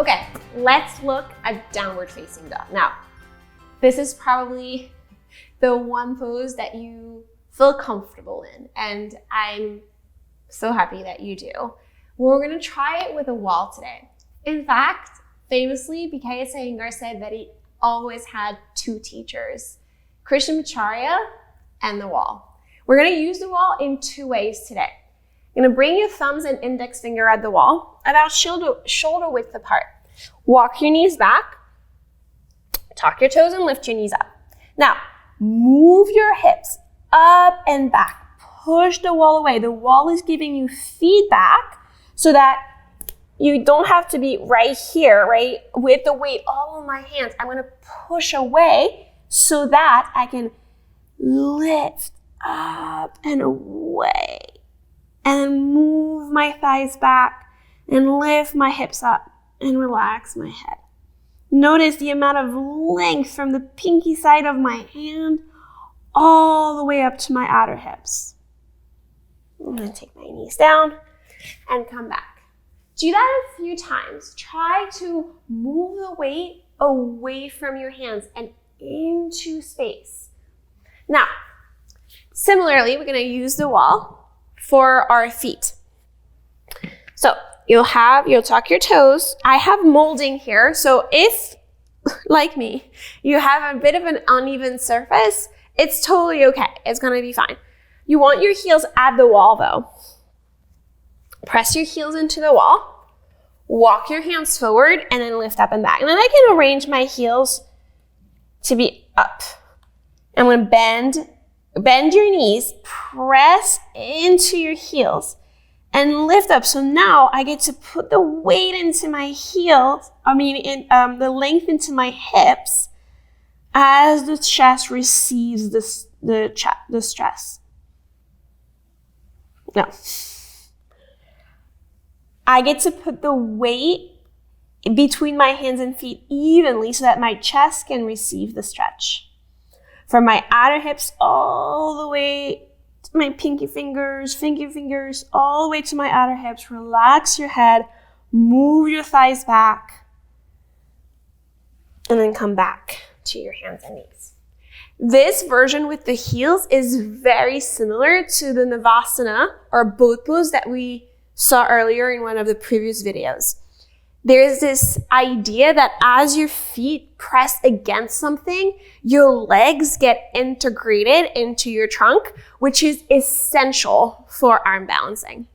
Okay, let's look at downward facing dog. Now, this is probably the one pose that you feel comfortable in, and I'm so happy that you do. We're gonna try it with a wall today. In fact, famously, BKS Iyengar said that he always had two teachers, Krishnamacharya and the wall. We're gonna use the wall in two ways today. You're gonna bring your thumbs and index finger at the wall, about shoulder width apart. Walk your knees back, tuck your toes and lift your knees up. Now, move your hips up and back. Push the wall away. The wall is giving you feedback so that you don't have to be right here, right? With the weight all on my hands. I'm gonna push away so that I can lift up and away. And then move my thighs back and lift my hips up and relax my head. Notice the amount of length from the pinky side of my hand all the way up to my outer hips. I'm gonna take my knees down and come back. Do that a few times. Try to move the weight away from your hands and into space. Now, similarly, we're gonna use the wall for our feet. So you'll tuck your toes. I have molding here, so if, like me, you have a bit of an uneven surface, it's totally okay. It's gonna be fine. You want your heels at the wall though. Press your heels into the wall, walk your hands forward, and then lift up and back. And then I can arrange my heels to be up. I'm gonna bend your knees, press into your heels, and lift up. So now I get to put the weight into my heels, the length into my hips as the chest receives the stress. No. I get to put the weight between my hands and feet evenly so that my chest can receive the stretch. From my outer hips all the way to my pinky fingers, all the way to my outer hips. Relax your head, move your thighs back, and then come back to your hands and knees. This version with the heels is very similar to the Navasana or boat pose that we saw earlier in one of the previous videos. There's this idea that as your feet press against something, your legs get integrated into your trunk, which is essential for arm balancing.